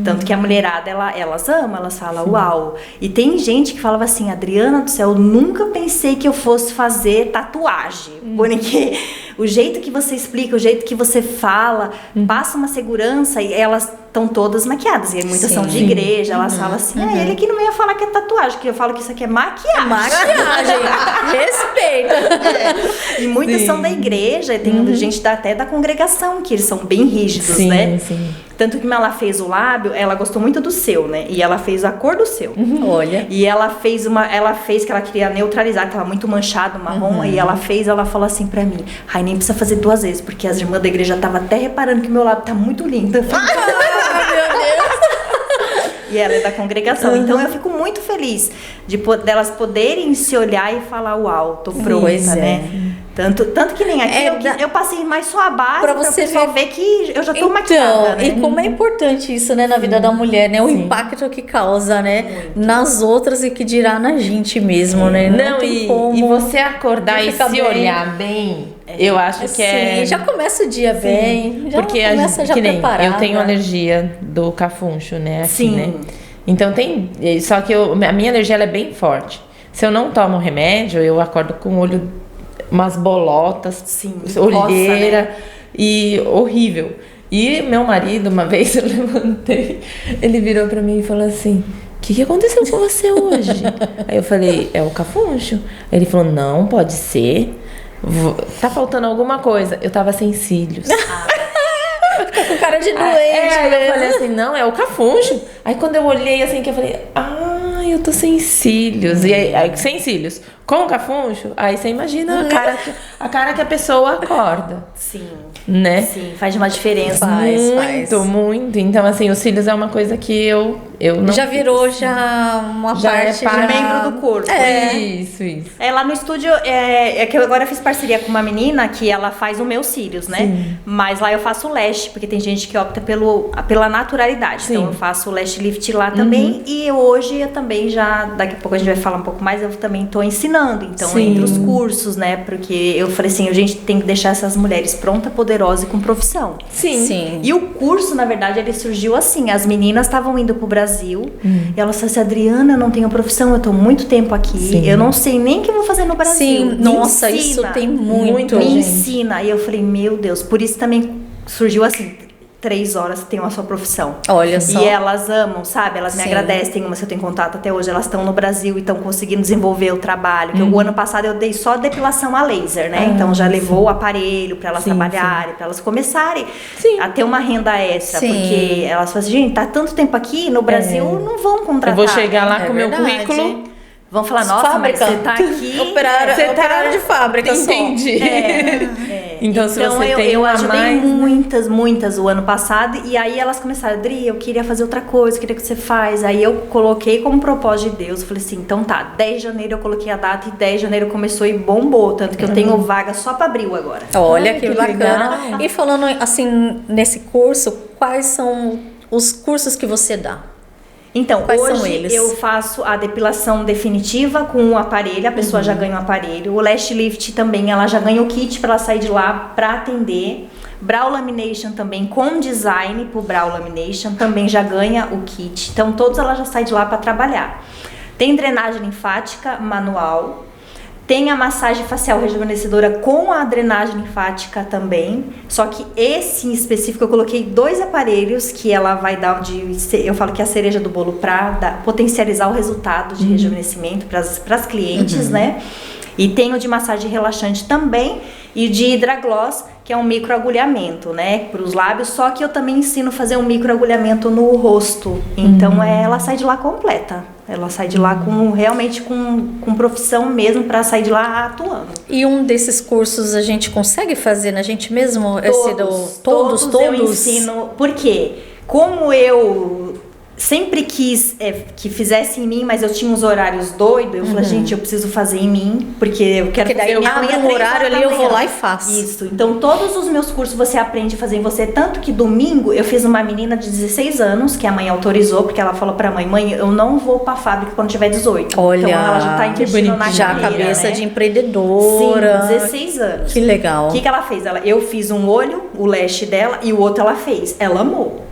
Tanto que a mulherada, elas amam, elas falam, uau. E tem gente que falava assim, Adriana do céu, eu nunca pensei que eu fosse fazer tatuagem. Porque o jeito que você explica, o jeito que você fala, passa uma segurança e elas estão todas maquiadas. E muitas são de igreja, elas falam assim, ele que não ia falar que é tatuagem, que eu falo que isso aqui é maquiagem. Maquiagem, respeita. E muitas são da igreja, e tem gente até da congregação, que eles são bem rígidos, né? Tanto que ela fez o lábio, ela gostou muito do seu, né? E ela fez a cor do seu. Olha. E ela fez que ela queria neutralizar, que tava muito manchado, marrom. E ela falou assim pra mim, ai, nem precisa fazer 2 vezes, porque as irmãs da igreja estavam até reparando que meu lábio tá muito lindo. Eu falei, meu Deus. E ela é da congregação. Então eu fico muito feliz delas poderem se olhar e falar, uau, tô pronta, né? Tanto que nem aqui eu passei mais só a base pra você ver que eu já tô maquiada, né? E como é importante isso, né, na vida da mulher, né? O impacto que causa, né? Nas outras e que dirá na gente mesmo, né? Não, e você acordar e se olhar bem, eu acho que já começa o dia bem, já porque começa já preparada. Eu tenho alergia do cafuncho, né? Aqui, né? Então só que a minha alergia ela é bem forte. Se eu não tomo remédio, eu acordo com o olho, umas bolotas, olheira, né? E horrível. E meu marido, uma vez eu levantei, ele virou pra mim e falou assim, o que aconteceu com você hoje? Aí eu falei, é o cafuncho. Aí ele falou, não, pode ser, tá faltando alguma coisa. Eu tava sem cílios. Fica com cara de doente. Aí eu falei assim, não, é o cafuncho. Aí quando eu olhei assim, que eu falei, eu tô sem cílios. E aí sem cílios, com o cafuncho, aí você imagina a cara que a pessoa acorda. Sim. Né? Sim, faz uma diferença. Muito. Então, assim, os cílios é uma coisa que eu não... Já virou uma parte... membro do corpo. Isso. Lá no estúdio, é que eu agora fiz parceria com uma menina que ela faz os meus cílios, né? Mas lá eu faço lash, porque tem gente que opta pela naturalidade. Então eu faço o lash lift lá também. E hoje eu também daqui a pouco a gente vai falar um pouco mais, eu também tô ensinando. Então, entre os cursos, né? Porque eu falei assim, a gente tem que deixar essas mulheres prontas, poderosas e com profissão. Sim. E o curso, na verdade, ele surgiu assim. As meninas estavam indo pro Brasil e elas falaram assim, Adriana, eu não tenho profissão, eu tô muito tempo aqui. Eu não sei nem o que eu vou fazer no Brasil. Sim, nossa, isso tem muito. Me ensina. E eu falei, meu Deus, por isso também surgiu assim, 3 horas tem a sua profissão. Olha só. E elas amam, sabe? Elas me agradecem. Tem umas que eu tenho contato até hoje, elas estão no Brasil e estão conseguindo desenvolver o trabalho. O ano passado eu dei só depilação a laser, né? Então já levou o aparelho para elas trabalharem, para elas começarem a ter uma renda extra. Porque elas falam assim, gente, tá tanto tempo aqui no Brasil, não vão contratar. Eu vou chegar lá com o meu currículo. Vão falar, nossa, mas você tá aqui... Operária de fábrica. Entendi. Então, se você tem eu ajudei muitas o ano passado. E aí elas começaram, Adri, eu queria fazer outra coisa, queria que você faz. Aí eu coloquei como propósito de Deus. Falei assim, então tá, 10 de janeiro eu coloquei a data. E 10 de janeiro começou e bombou. Tanto que eu tenho vaga só pra abril agora. Olha que bacana. Legal. E falando assim, nesse curso, quais são os cursos que você dá? Então, quais hoje são eles? Eu faço a depilação definitiva com o aparelho, a pessoa já ganha o aparelho. O lash lift também, ela já ganha o kit para ela sair de lá para atender. Brow lamination também, com design pro brow lamination, também já ganha o kit. Então, todos ela já sai de lá para trabalhar. Tem drenagem linfática manual. Tem a massagem facial rejuvenescedora com a drenagem linfática também. Só que esse em específico eu coloquei 2 aparelhos que ela vai dar eu falo que é a cereja do bolo para potencializar o resultado de rejuvenescimento para as clientes, né? E tem o de massagem relaxante também e de hidrogloss, que é um microagulhamento, né, para os lábios, só que eu também ensino a fazer um microagulhamento no rosto. Então ela sai de lá completa. Ela sai de lá realmente com profissão mesmo, para sair de lá atuando. E um desses cursos a gente consegue fazer na gente mesmo? Todos eu ensino. Por quê? Como eu sempre quis que fizesse em mim, mas eu tinha uns horários doidos, eu falei, gente, eu preciso fazer em mim, porque eu quero porque daí fazer abre um horário ali, eu vou lá e faço. Isso. Então, todos os meus cursos você aprende a fazer em você. Tanto que domingo eu fiz uma menina de 16 anos, que a mãe autorizou, porque ela falou pra mãe, eu não vou pra fábrica quando tiver 18. Olha, então ela já tá investindo na já carreira, a cabeça, né? de empreendedora. Sim, 16 anos. Que legal. O que ela fez? Eu fiz um olho, o lash dela, e o outro ela fez. Ela amou.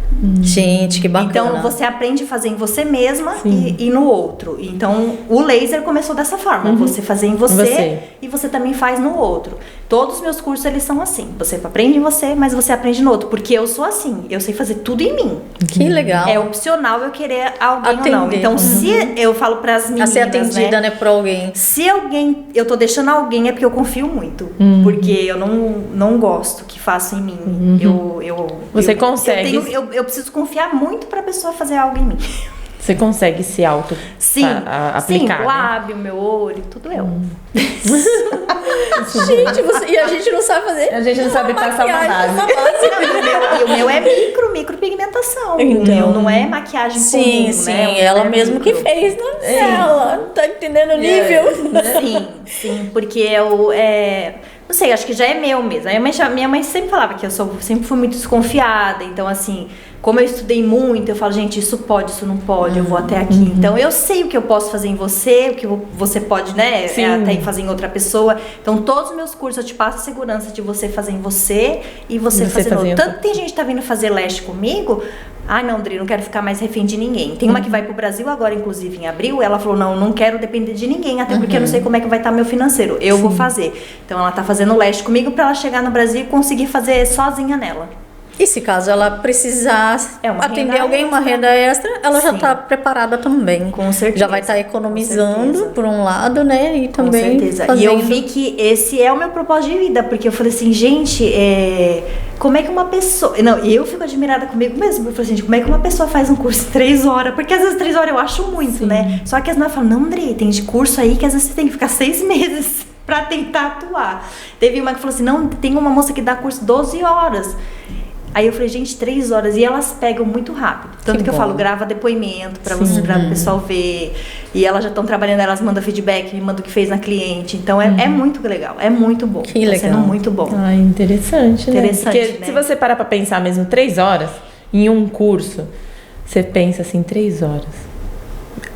Gente, que bacana. Então você aprende a fazer em você mesma e no outro. Então o laser começou dessa forma, você fazer em você e você também faz no outro. Todos os meus cursos eles são assim. Você aprende em você, mas você aprende no outro, porque eu sou assim. Eu sei fazer tudo em mim. Que legal. É opcional eu querer alguém atender. ou não. Então se eu falo pras meninas, a ser atendida, né, por alguém. Se alguém, eu tô deixando alguém é porque eu confio muito, porque eu não gosto que faça em mim. Você consegue. Eu preciso confiar muito pra pessoa fazer algo em mim. Você consegue se auto aplicar, sim, o né? lábio, meu olho, tudo eu. Gente, e a gente não sabe fazer. A gente não sabe passar uma base. E o meu é micropigmentação. Então. O meu não é maquiagem comum, sim, né? ela mesmo que fez dela. Tá entendendo o nível? Sim, porque não sei, acho que já é meu mesmo. Minha mãe sempre falava que eu sempre fui muito desconfiada. Então, assim, como eu estudei muito, eu falo, gente, isso pode, isso não pode, eu vou até aqui. Então, eu sei o que eu posso fazer em você, o que você pode, né, até fazer em outra pessoa. Então, todos os meus cursos eu te passo a segurança de você fazer em você e você fazer no outro. Tanto que tem gente que tá vindo fazer lash comigo. Ah, não, Dri, não quero ficar mais refém de ninguém. Tem uma que vai pro Brasil agora, inclusive, em abril. Ela falou, não quero depender de ninguém, até porque eu não sei como é que vai estar meu financeiro. Eu vou fazer. Então, ela tá fazendo lash comigo pra ela chegar no Brasil e conseguir fazer sozinha nela. E se caso ela precisar atender alguém, uma renda extra, ela já está preparada também. Com certeza. Já vai estar economizando por um lado, né? E também. Com certeza. Fazendo... E eu vi que esse é o meu propósito de vida, porque eu falei assim, gente, como é que uma pessoa. Não, eu fico admirada comigo mesmo. Eu falei assim, como é que uma pessoa faz um curso de 3 horas? Porque às vezes 3 horas eu acho muito, né? Só que as mães falam, não, André, tem de curso aí que às vezes você tem que ficar 6 meses pra tentar atuar. Teve uma que falou assim, não, tem uma moça que dá curso 12 horas. Aí eu falei, gente, 3 horas. E elas pegam muito rápido. Tanto que eu falo, grava depoimento pra o pessoal ver. E elas já estão trabalhando, elas mandam feedback, me mandam o que fez na cliente. Então é muito legal, é muito bom. Que legal. Tá sendo muito bom. Ah, interessante, né? Porque né? se você parar pra pensar mesmo 3 horas em um curso, você pensa assim, 3 horas.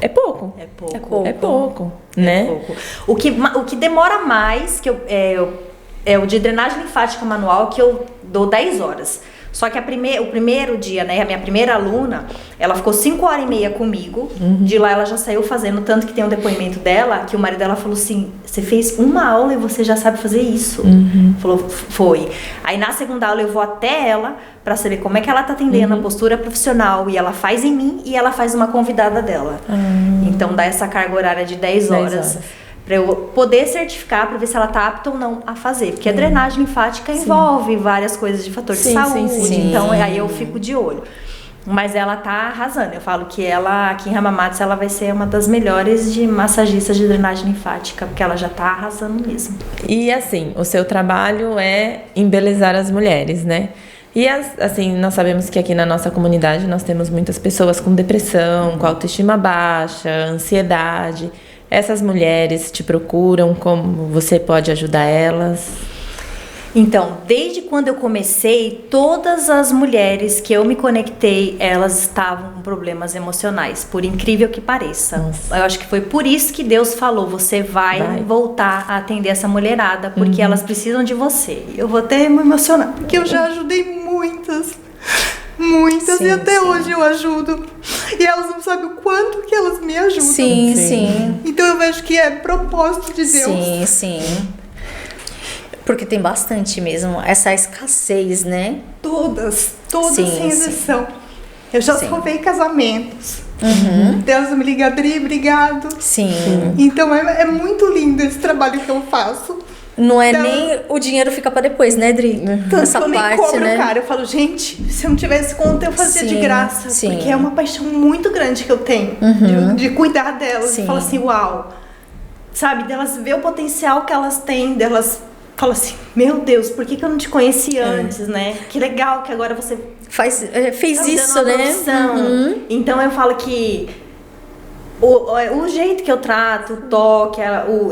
É pouco. É pouco. É pouco, né? É pouco. O que demora mais, é o de drenagem linfática manual, que eu dou 10 horas. Só que o primeiro dia, né, a minha primeira aluna, ela ficou 5h30 comigo. De lá ela já saiu fazendo, tanto que tem um depoimento dela, que o marido dela falou assim, você fez uma aula e você já sabe fazer isso. Falou, foi. Aí na segunda aula eu vou até ela pra saber como é que ela tá atendendo, a postura profissional. E ela faz em mim e ela faz uma convidada dela. Então dá essa carga horária de 10 horas. Pra eu poder certificar, pra ver se ela tá apta ou não a fazer. Porque a drenagem linfática envolve várias coisas de fator de saúde. Então, aí eu fico de olho. Mas ela tá arrasando. Eu falo que ela, aqui em Hamamatsu, ela vai ser uma das melhores de massagistas de drenagem linfática. Porque ela já tá arrasando mesmo. E assim, o seu trabalho é embelezar as mulheres, né? E assim, nós sabemos que aqui na nossa comunidade nós temos muitas pessoas com depressão, com autoestima baixa, ansiedade. Essas mulheres te procuram, como você pode ajudar elas? Então, desde quando eu comecei, todas as mulheres que eu me conectei, elas estavam com problemas emocionais, por incrível que pareça. Nossa. Eu acho que foi por isso que Deus falou, você vai voltar a atender essa mulherada, porque elas precisam de você. Eu vou até me emocionar, porque eu já ajudei muitas, e até hoje eu ajudo. E elas não sabem o quanto que elas me ajudam. Sim. Então eu vejo que é propósito de Deus. Sim. Porque tem bastante mesmo, essa escassez, né? Todas sem exceção. Eu já salvei casamentos. Deus me liga, Adri, obrigado. Sim. Então é muito lindo esse trabalho que eu faço. Não é nem o dinheiro fica pra depois, né, Dri? Tanto Essa que eu parte, nem cobro, né? cara. Eu falo, gente, se eu não tivesse conta, eu fazia de Sim, graça. sim. Porque é uma paixão muito grande que eu tenho de cuidar delas. Sim. Eu falo assim, uau. Sabe, delas ver o potencial que elas têm, delas falam assim, meu Deus, por que eu não te conheci antes, né? Que legal que agora você Fez tá me dando isso, uma né? profissão. Então eu falo que o jeito que eu trato, o toque,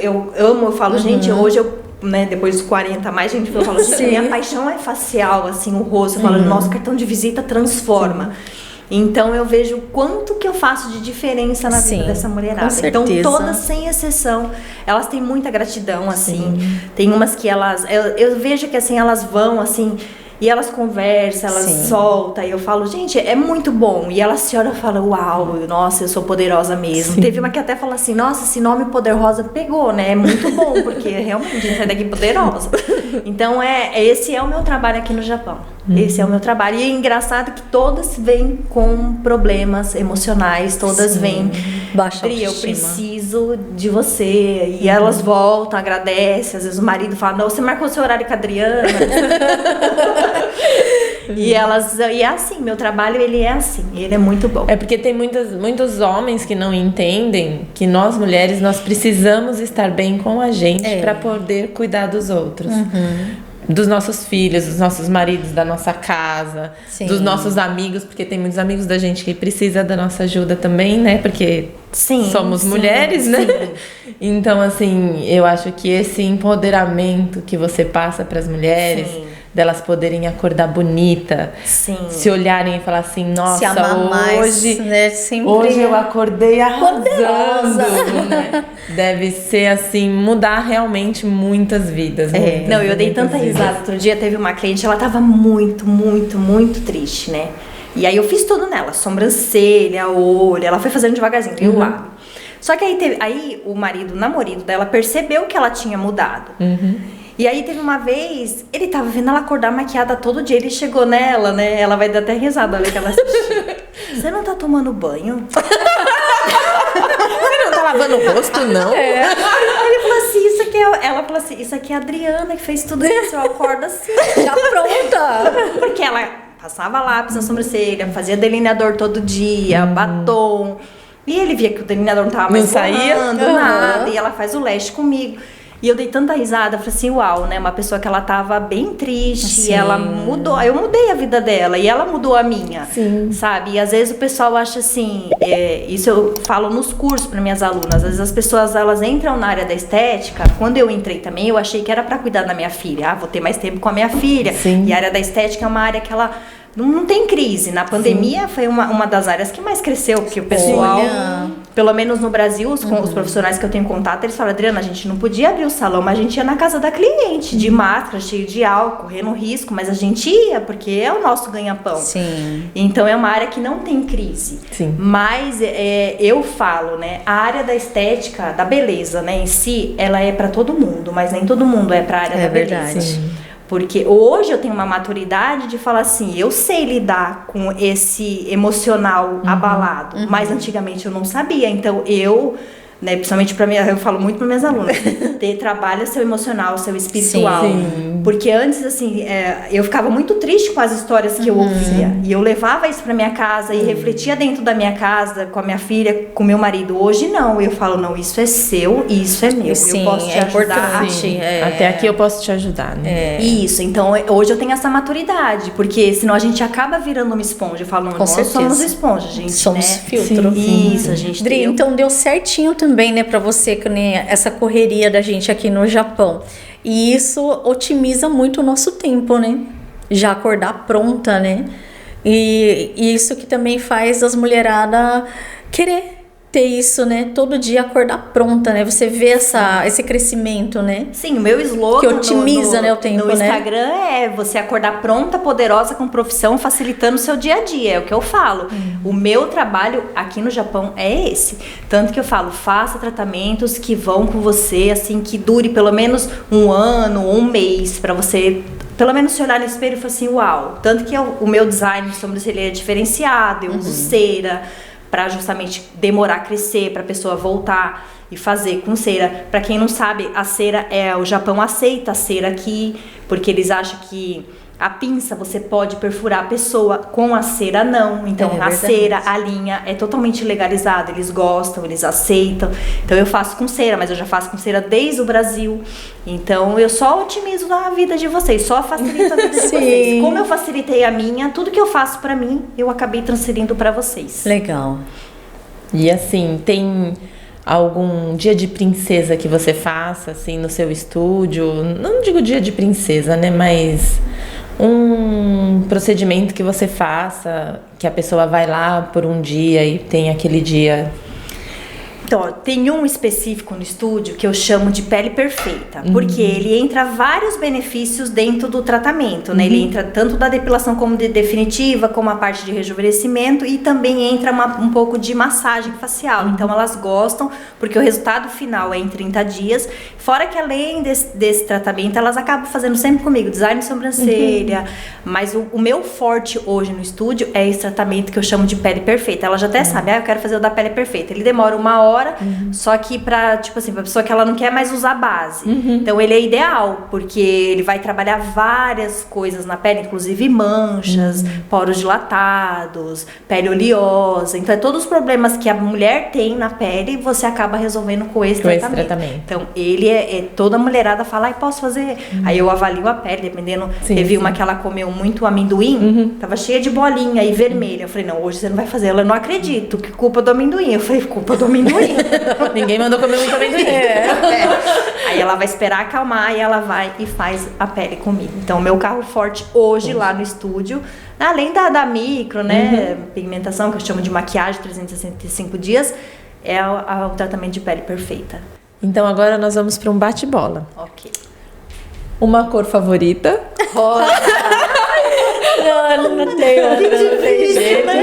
eu amo, eu falo, gente, hoje eu, né, depois dos 40 a mais, gente, eu falo, gente, Sim. minha paixão é facial, assim, o rosto, eu falo, nosso cartão de visita transforma. Então eu vejo o quanto que eu faço de diferença na vida Sim, dessa mulherada. com Então certeza. todas, sem exceção, elas têm muita gratidão, assim. Tem umas que elas, eu vejo que assim, elas vão, assim, e elas conversam, elas Sim. soltam, e eu falo, gente, é muito bom. E elas se olham e falam, uau, nossa, eu sou poderosa mesmo. Teve uma que até falou assim, nossa, esse nome Poderosa pegou, né? É muito bom, porque realmente a gente sai daqui poderosa. Então, esse é o meu trabalho aqui no Japão. Esse é o meu trabalho. E é engraçado que todas vêm com problemas emocionais, todas vêm. Baixa Dri, eu autoestima. preciso de você. E elas voltam, agradecem. Às vezes o marido fala, não, você marcou seu horário com a Adriana. E é assim, meu trabalho ele é assim, ele é muito bom. É porque tem muitos homens que não entendem que nós mulheres, nós precisamos estar bem com a gente para poder cuidar dos outros. Dos nossos filhos, dos nossos maridos, da nossa casa, Sim. dos nossos amigos, porque tem muitos amigos da gente que precisa da nossa ajuda também, né? Porque somos mulheres, né? Então, assim, eu acho que esse empoderamento que você passa para as mulheres, delas poderem acordar bonita, se olharem e falar assim, nossa, Se amar hoje, mais, né? Sempre hoje eu acordei arrasando, poderosa. né? Deve ser assim, mudar realmente muitas vidas. Muitas, Não, eu dei muitas tanta vidas. risada. Outro dia teve uma cliente, ela tava muito, muito, muito triste, né? E aí eu fiz tudo nela, sobrancelha, olho, ela foi fazendo devagarzinho, e o lábio. Só que aí o namorado dela percebeu que ela tinha mudado. E aí teve uma vez, ele tava vendo ela acordar maquiada todo dia, ele chegou nela, né? Ela vai dar até risada, olha que ela assistiu. Você não tá tomando banho? Você não tá lavando o rosto, não? Ele falou assim, ela falou assim, isso aqui é a Adriana que fez tudo isso, eu acordo assim. Já pronta. Porque ela passava lápis na sobrancelha, fazia delineador todo dia, batom. E ele via que o delineador não tava mais saía? borrando, nada. E ela faz o lash comigo. E eu dei tanta risada, falei assim, uau, né? Uma pessoa que ela tava bem triste, e ela mudou. Eu mudei a vida dela e ela mudou a minha, sabe? E às vezes o pessoal acha assim, isso eu falo nos cursos para minhas alunas. Às vezes as pessoas, elas entram na área da estética. Quando eu entrei também, eu achei que era para cuidar da minha filha. Ah, vou ter mais tempo com a minha filha. E a área da estética é uma área que ela não tem crise. Na pandemia foi uma das áreas que mais cresceu, porque o pessoal, pelo menos no Brasil, os profissionais que eu tenho contato, eles falam, Adriana, a gente não podia abrir o salão, mas a gente ia na casa da cliente, de máscara, cheio de álcool, correndo risco, mas a gente ia, porque é o nosso ganha-pão. Então é uma área que não tem crise. Mas eu falo, né, a área da estética, da beleza, né, em si, ela é pra todo mundo, mas nem todo mundo é pra área da beleza. Verdade. Porque hoje eu tenho uma maturidade de falar assim, eu sei lidar com esse emocional abalado, mas antigamente eu não sabia. Então eu, né, principalmente para mim, eu falo muito para minhas alunas, trabalha seu emocional, seu espiritual. Porque antes, assim, eu ficava muito triste com as histórias que eu ouvia. E eu levava isso para minha casa e refletia dentro da minha casa, com a minha filha, com meu marido. Hoje não, eu falo, não, isso é seu e isso é meu. Eu posso te ajudar. Até aqui eu posso te ajudar, né? Isso, então hoje eu tenho essa maturidade, porque senão a gente acaba virando uma esponja. Eu falo, não, nós somos esponja, gente, somos né? filtro. Isso, a gente Dri, então deu certinho também, né, pra você, que nem essa correria da gente aqui no Japão. E isso otimiza muito o nosso tempo, né? Já acordar pronta, né? E isso que também faz as mulheradas querer ter isso, né? Todo dia acordar pronta, né? Você vê esse crescimento, né? Sim, o meu slogan que otimiza, né, o tempo, no Instagram é você acordar pronta, poderosa, com profissão, facilitando o seu dia a dia. É o que eu falo. O meu trabalho aqui no Japão é esse. Tanto que eu falo, faça tratamentos que vão com você, assim, que dure pelo menos 1 ano, 1 mês, pra você pelo menos se olhar no espelho e falar assim, uau. Tanto que o meu design de sobrancelha é diferenciado, eu uso cera, para justamente demorar a crescer, para a pessoa voltar. e fazer com cera. Para quem não sabe, a cera o Japão aceita a cera aqui, porque eles acham que a pinça você pode perfurar a pessoa, com a cera não. Então a cera, a linha é totalmente legalizada, eles gostam, eles aceitam. Então eu faço com cera, mas eu já faço com cera desde o Brasil. Então eu só otimizo a vida de vocês, só facilito a vida de vocês. Como eu facilitei a minha, tudo que eu faço pra mim, eu acabei transferindo pra vocês. Legal. E assim, tem algum dia de princesa que você faça, assim, no seu estúdio? Não digo dia de princesa, né? Mas um procedimento que você faça, que a pessoa vai lá por um dia e tem aquele dia. Então, tem um específico no estúdio que eu chamo de pele perfeita, porque ele entra vários benefícios dentro do tratamento, né? Ele entra tanto da depilação como de definitiva, como a parte de rejuvenescimento, e também entra um pouco de massagem facial. Então elas gostam, porque o resultado final é em 30 dias. Fora que além desse tratamento, elas acabam fazendo sempre comigo, design de sobrancelha, mas o meu forte hoje no estúdio é esse tratamento que eu chamo de pele perfeita. Ela já até sabe, eu quero fazer o da pele perfeita. Ele demora 1 hora, só que pra pessoa que ela não quer mais usar base. Então ele é ideal, porque ele vai trabalhar várias coisas na pele, inclusive manchas, poros dilatados, pele oleosa. Então todos os problemas que a mulher tem na pele, você acaba resolvendo com esse tratamento. Então ele toda mulherada fala, posso fazer? Aí eu avalio a pele, dependendo. Teve uma que ela comeu muito amendoim, tava cheia de bolinha e vermelha. Eu falei, não, hoje você não vai fazer. Ela, não acredito, que culpa do amendoim. Eu falei, culpa do amendoim. Ninguém mandou comer muito amendoim. Aí ela vai esperar acalmar e ela vai e faz a pele comigo. Então, meu carro forte hoje lá no estúdio, além da micro, né, pigmentação, que eu chamo de maquiagem 365 dias, é o tratamento de pele perfeita. Então agora nós vamos para um bate-bola. Ok. Uma cor favorita? Rosa. Não tem outra. Não tem jeito, né?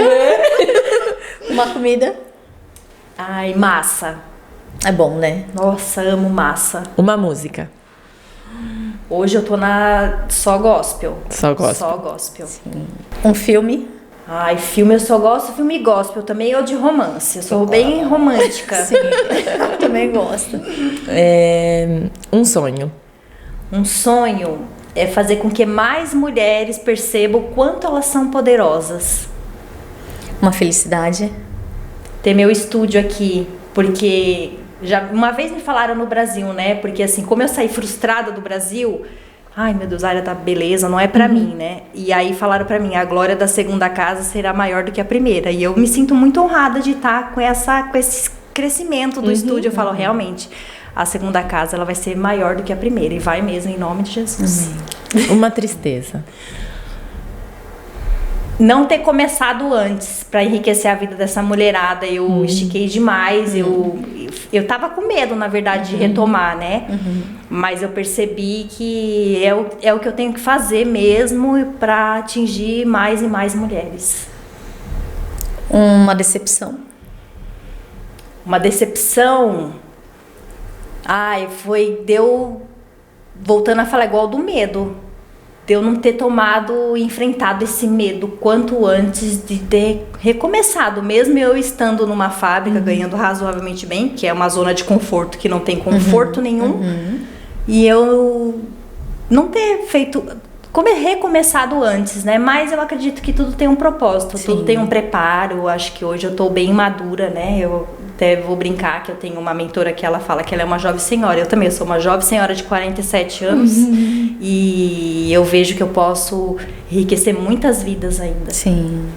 Uma comida? Ai, massa. É bom, né? Nossa, amo massa. Uma música? Hoje eu tô só gospel. Só gospel. Só gospel. Sim. Um filme? Ai, filme eu só gosto, filme gospel também, ou de romance. Eu sou bem romântica. Sim, eu também gosto. Um sonho? Um sonho é fazer com que mais mulheres percebam o quanto elas são poderosas. Uma felicidade? Ter meu estúdio aqui, porque já uma vez me falaram no Brasil, né? Porque assim, como eu saí frustrada do Brasil, ai meu Deus, a área da beleza não é pra mim, né? E aí falaram pra mim, a glória da segunda casa será maior do que a primeira. E eu me sinto muito honrada de estar com esse crescimento do estúdio. Eu falo, realmente, a segunda casa ela vai ser maior do que a primeira. E vai mesmo, em nome de Jesus. Uma tristeza? Não ter começado antes para enriquecer a vida dessa mulherada. Eu estiquei demais, eu tava com medo, na verdade, de retomar, né? Mas eu percebi que é o que eu tenho que fazer mesmo para atingir mais e mais mulheres. Uma decepção? Uma decepção? Ai, voltando a falar igual do medo. De eu não ter enfrentado esse medo quanto antes de ter recomeçado, mesmo eu estando numa fábrica, ganhando razoavelmente bem, que é uma zona de conforto que não tem conforto nenhum, e eu não ter recomeçado antes, né? Mas eu acredito que tudo tem um propósito, tudo tem um preparo. Acho que hoje eu tô bem madura, né? Eu até vou brincar que eu tenho uma mentora que ela fala que ela é uma jovem senhora. Eu também sou uma jovem senhora de 47 anos e eu vejo que eu posso enriquecer muitas vidas ainda. Sim.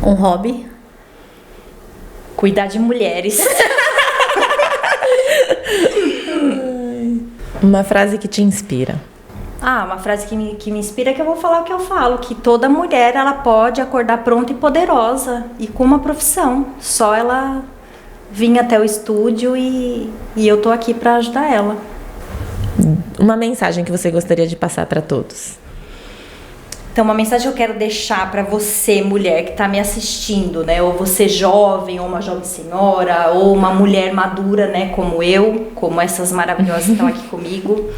Um hobby? Cuidar de mulheres. Uma frase que te inspira? Uma frase que me inspira é que eu vou falar o que eu falo, que toda mulher ela pode acordar pronta e poderosa e com uma profissão. Só ela vir até o estúdio e eu tô aqui para ajudar ela. Uma mensagem que você gostaria de passar para todos? Então, uma mensagem que eu quero deixar para você, mulher que tá me assistindo, né? Ou você jovem, ou uma jovem senhora, ou uma mulher madura, né? Como eu, como essas maravilhosas que estão aqui comigo.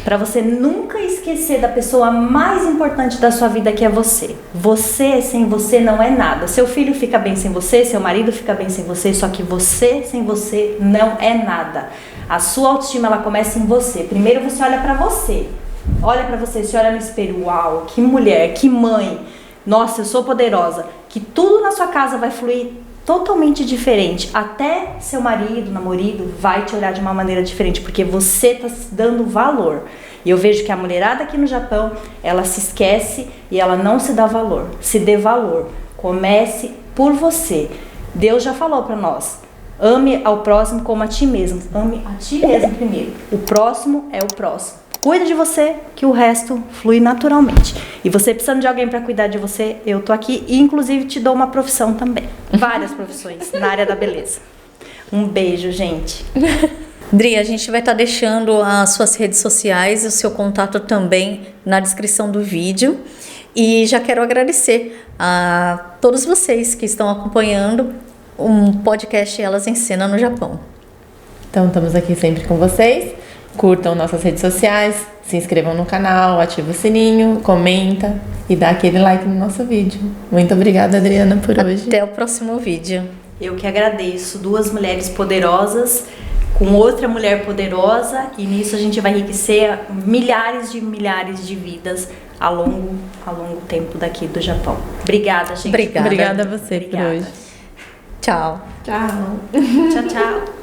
Para você nunca esquecer da pessoa mais importante da sua vida, que é você. Você sem você não é nada. Seu filho fica bem sem você, seu marido fica bem sem você, só que você sem você não é nada. A sua autoestima, ela começa em você. Primeiro você olha para você. Olha para você, se olha no espelho. Uau, que mulher, que mãe. Nossa, eu sou poderosa. Que tudo na sua casa vai fluir totalmente diferente. Até seu marido, namorado, vai te olhar de uma maneira diferente, porque você tá se dando valor. E eu vejo que a mulherada aqui no Japão, ela se esquece e ela não se dá valor. Se dê valor. Comece por você. Deus já falou para nós. Ame ao próximo como a ti mesmo. Ame a ti mesmo primeiro. O próximo é o próximo. Cuida de você, que o resto flui naturalmente. E você precisando de alguém para cuidar de você, eu tô aqui e inclusive te dou uma profissão também. Várias profissões na área da beleza. Um beijo, gente. Dri, a gente vai estar deixando as suas redes sociais e o seu contato também na descrição do vídeo. E já quero agradecer a todos vocês que estão acompanhando um podcast Elas Ensinam no Japão. Então, estamos aqui sempre com vocês. Curtam nossas redes sociais, se inscrevam no canal, ativa o sininho, comenta e dá aquele like no nosso vídeo. Muito obrigada, Adriana, por hoje. Até o próximo vídeo. Eu que agradeço. 2 mulheres poderosas com outra mulher poderosa, e nisso a gente vai enriquecer milhares de vidas a longo tempo daqui do Japão. Obrigada, gente. Obrigada. Obrigada a você por hoje. Tchau. Tchau. Tchau, tchau.